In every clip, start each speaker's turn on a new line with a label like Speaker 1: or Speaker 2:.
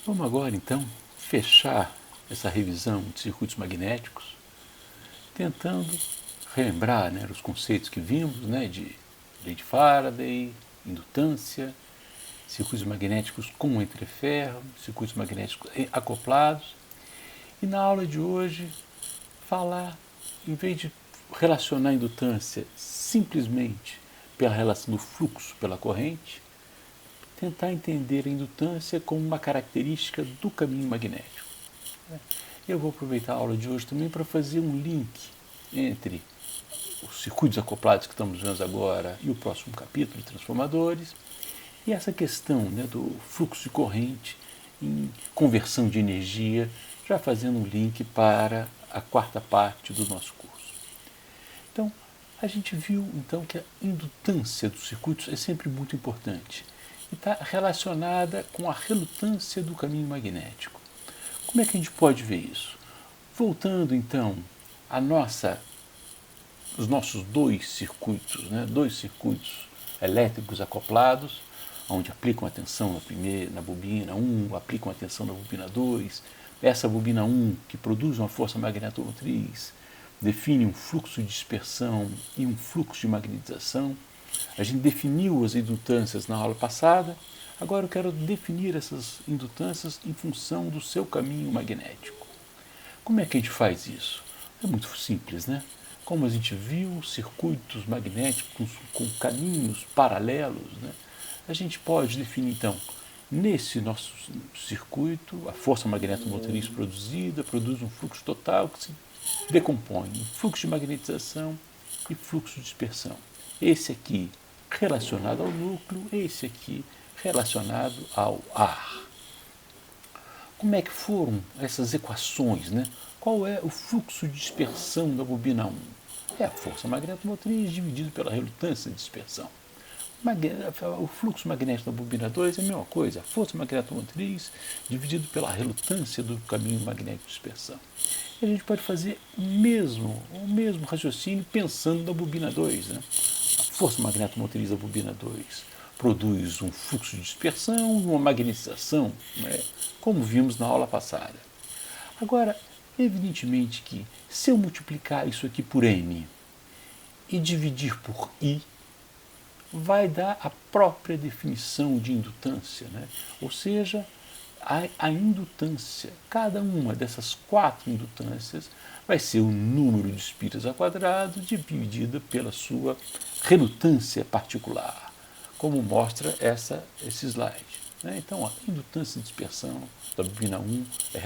Speaker 1: Vamos agora, então, fechar essa revisão de circuitos magnéticos, tentando relembrar, né, os conceitos que vimos, né, de lei de Faraday, indutância, circuitos magnéticos com entreferro, circuitos magnéticos acoplados. E na aula de hoje, falar, em vez de relacionar a indutância simplesmente pela relação do fluxo pela corrente, tentar entender a indutância como uma característica do caminho magnético. Eu vou aproveitar a aula de hoje também para fazer um link entre os circuitos acoplados que estamos vendo agora e o próximo capítulo de transformadores, e essa questão, né, do fluxo de corrente em conversão de energia, já fazendo um link para a quarta parte do nosso curso. Então, a gente viu então que a indutância dos circuitos é sempre muito importante e está relacionada com a relutância do caminho magnético. Como é que a gente pode ver isso? Voltando então os nossos dois circuitos, né, dois circuitos elétricos acoplados, onde aplicam a tensão na bobina 1, aplicam a tensão na bobina 2, essa bobina 1 que produz uma força magnetomotriz, define um fluxo de dispersão e um fluxo de magnetização. A gente definiu as indutâncias na aula passada, agora eu quero definir essas indutâncias em função do seu caminho magnético. Como é que a gente faz isso? É muito simples, né? Como a gente viu, circuitos magnéticos com caminhos paralelos, né? A gente pode definir, então, nesse nosso circuito, a força magnetomotriz produzida produz um fluxo total que se decompõe em fluxo de magnetização e fluxo de dispersão. Esse aqui relacionado ao núcleo, esse aqui relacionado ao ar. Como é que foram essas equações, né? Qual é o fluxo de dispersão da bobina 1? É a força magnetomotriz dividido pela relutância de dispersão. O fluxo magnético da bobina 2 é a mesma coisa, a força magnetomotriz dividido pela relutância do caminho magnético de dispersão. E a gente pode fazer o mesmo raciocínio pensando na bobina 2. Né? A força magnetomotriz da bobina 2 produz um fluxo de dispersão e uma magnetização, né? Como vimos na aula passada. Agora, evidentemente que se eu multiplicar isso aqui por n e dividir por I, vai dar a própria definição de indutância, né? Ou seja, a indutância, cada uma dessas quatro indutâncias vai ser o número de espiras ao quadrado dividida pela sua relutância particular, como mostra esse slide. Né? Então, a indutância de dispersão da bobina 1 é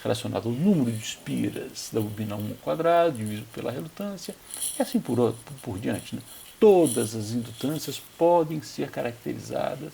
Speaker 1: relacionada ao número de espiras da bobina 1 ao quadrado dividido pela relutância, e assim por diante. Né? Todas as indutâncias podem ser caracterizadas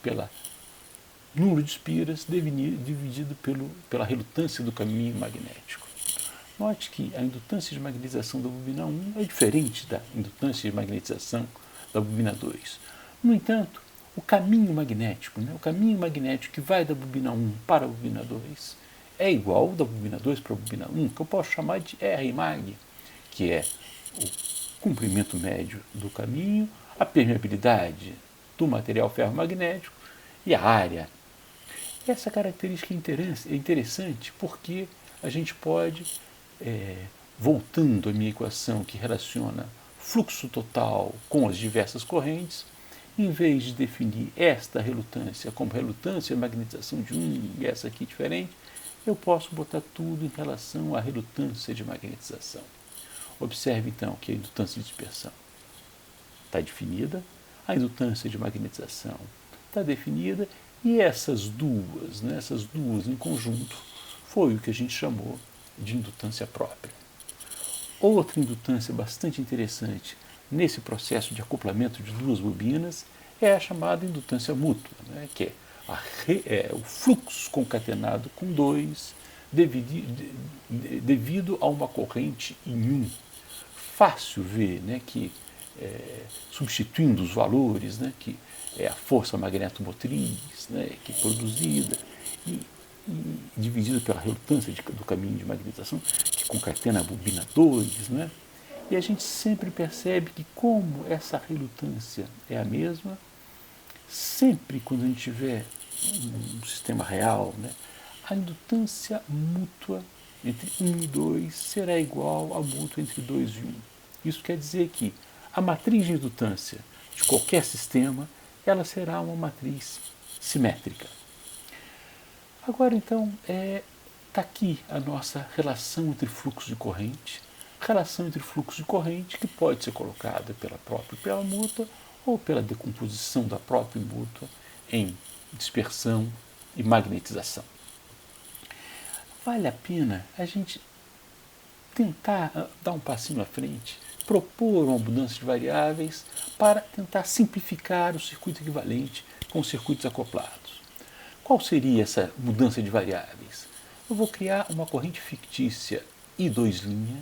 Speaker 1: pela número de espiras dividido pela relutância do caminho magnético. Note que a indutância de magnetização da bobina 1 é diferente da indutância de magnetização da bobina 2. No entanto, o caminho magnético, né, o caminho magnético que vai da bobina 1 para a bobina 2 é igual ao da bobina 2 para a bobina 1, que eu posso chamar de R-mag, que é o comprimento médio do caminho, a permeabilidade do material ferromagnético e a área. Essa característica é interessante porque a gente pode, voltando à minha equação que relaciona fluxo total com as diversas correntes, em vez de definir esta relutância como relutância e magnetização de um e essa aqui diferente, eu posso botar tudo em relação à relutância de magnetização. Observe então que a indutância de dispersão está definida, a indutância de magnetização está definida, e essas duas em conjunto, foi o que a gente chamou de indutância própria. Outra indutância bastante interessante nesse processo de acoplamento de duas bobinas é a chamada indutância mútua, né, que é o fluxo concatenado com dois devido a uma corrente em um. Fácil ver, né, que substituindo os valores, né, que é a força magnetomotriz, né, que é produzida e dividida pela relutância do caminho de magnetização, que concatena a bobina 2, né, e a gente sempre percebe que como essa relutância é a mesma, sempre quando a gente tiver um sistema real, né, a indutância mútua entre 1 e 2 será igual à mútua entre 2 e 1. Isso quer dizer que a matriz de indutância de qualquer sistema, ela será uma matriz simétrica. Agora, então, está aqui a nossa relação entre fluxo de corrente, que pode ser colocada pela própria permuta ou pela decomposição da própria mútua em dispersão e magnetização. Vale a pena a gente tentar dar um passinho à frente, propor uma mudança de variáveis para tentar simplificar o circuito equivalente com os circuitos acoplados. Qual seria essa mudança de variáveis? Eu vou criar uma corrente fictícia I2',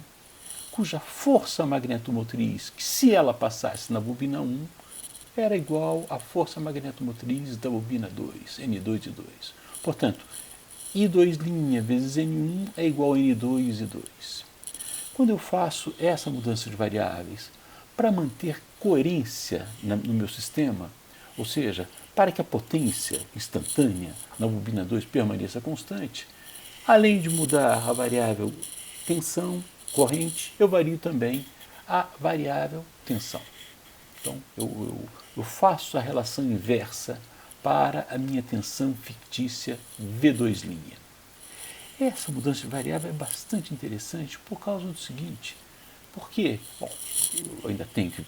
Speaker 1: cuja força magnetomotriz, que se ela passasse na bobina 1, era igual à força magnetomotriz da bobina 2, N2 e 2. Portanto, I2' vezes N1 é igual a N2 e 2. Quando eu faço essa mudança de variáveis para manter coerência no meu sistema, ou seja, para que a potência instantânea na bobina 2 permaneça constante, além de mudar a variável tensão, corrente, eu vario também a variável tensão. Então, eu faço a relação inversa para a minha tensão fictícia V2'. Essa mudança de variável é bastante interessante por causa do seguinte, porque, bom, eu ainda tenho que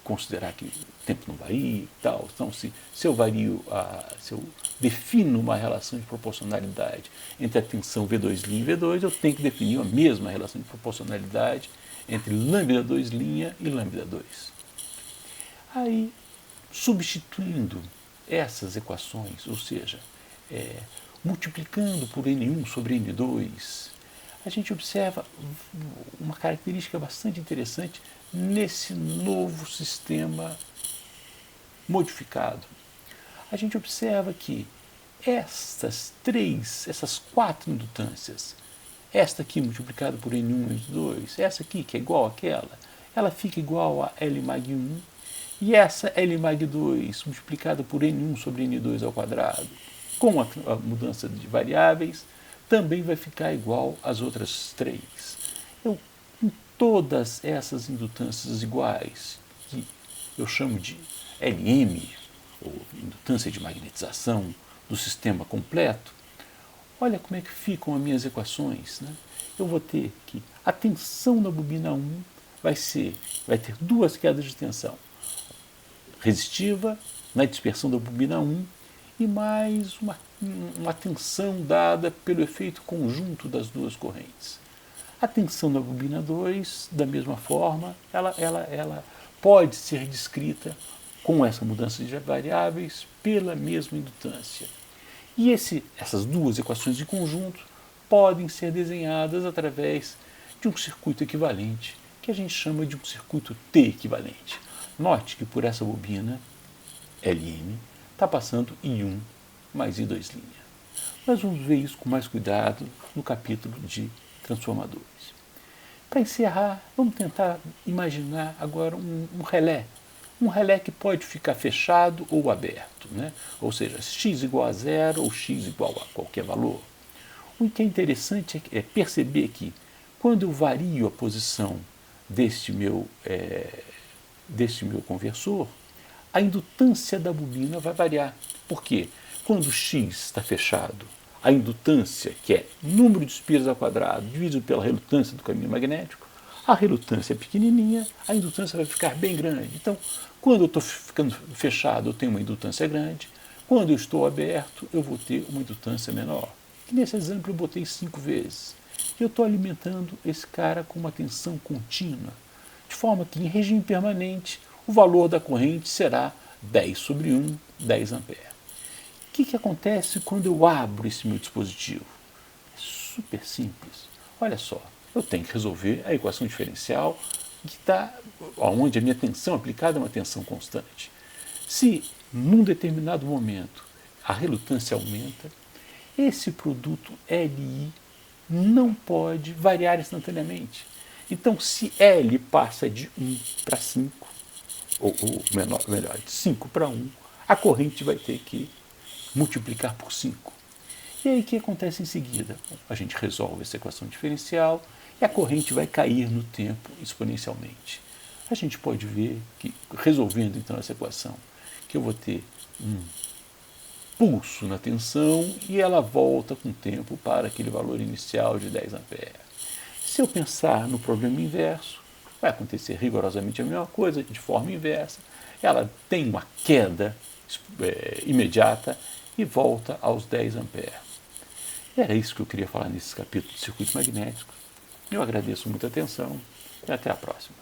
Speaker 1: considerar que o tempo não varia e tal, então se eu se eu defino uma relação de proporcionalidade entre a tensão V2' e V2, eu tenho que definir a mesma relação de proporcionalidade entre λ2' e λ2. Aí, substituindo essas equações, ou seja, multiplicando por N1 sobre N2, a gente observa uma característica bastante interessante nesse novo sistema modificado. A gente observa que essas quatro indutâncias, esta aqui multiplicada por N1 e N2, essa aqui que é igual àquela, ela fica igual a L mag 1, e essa L mag 2 multiplicada por N1 sobre N2 ao quadrado, com a mudança de variáveis, também vai ficar igual às outras três. Com todas essas indutâncias iguais, que eu chamo de LM, ou indutância de magnetização do sistema completo, olha como é que ficam as minhas equações, né? Eu vou ter que a tensão da bobina 1 vai ter duas quedas de tensão, resistiva na dispersão da bobina 1 e mais uma tensão dada pelo efeito conjunto das duas correntes. A tensão da bobina 2, da mesma forma, ela pode ser descrita com essa mudança de variáveis pela mesma indutância. E essas duas equações de conjunto podem ser desenhadas através de um circuito equivalente, que a gente chama de um circuito T equivalente. Note que por essa bobina, LM, está passando I1 mais I2'. Nós vamos ver isso com mais cuidado no capítulo de transformadores. Para encerrar, vamos tentar imaginar agora um relé. Um relé que pode ficar fechado ou aberto, né? Ou seja, x igual a zero ou x igual a qualquer valor. O que é interessante é perceber que quando eu vario a posição deste meu conversor, a indutância da bobina vai variar. Por quê? Quando x está fechado, a indutância, que é número de espiras ao quadrado dividido pela relutância do caminho magnético, a relutância é pequenininha, a indutância vai ficar bem grande. Então, quando eu estou ficando fechado, eu tenho uma indutância grande. Quando eu estou aberto, eu vou ter uma indutância menor. E nesse exemplo eu botei 5 vezes. E eu estou alimentando esse cara com uma tensão contínua, de forma que em regime permanente o valor da corrente será 10 sobre 1, 10 amperes. O que acontece quando eu abro esse meu dispositivo? É super simples. Olha só, eu tenho que resolver a equação diferencial que está onde a minha tensão aplicada é uma tensão constante. Se, num determinado momento, a relutância aumenta, esse produto LI não pode variar instantaneamente. Então, se L passa de 1 para 5, ou melhor, de 5 para 1, a corrente vai ter que multiplicar por 5. E aí o que acontece em seguida? A gente resolve essa equação diferencial e a corrente vai cair no tempo exponencialmente. A gente pode ver que, resolvendo então essa equação, que eu vou ter um pulso na tensão e ela volta com o tempo para aquele valor inicial de 10 amperes. Se eu pensar no problema inverso, vai acontecer rigorosamente a mesma coisa, de forma inversa. Ela tem uma queda imediata e volta aos 10 amperes. Era isso que eu queria falar nesse capítulo de circuitos magnéticos. Eu agradeço muita atenção e até a próxima.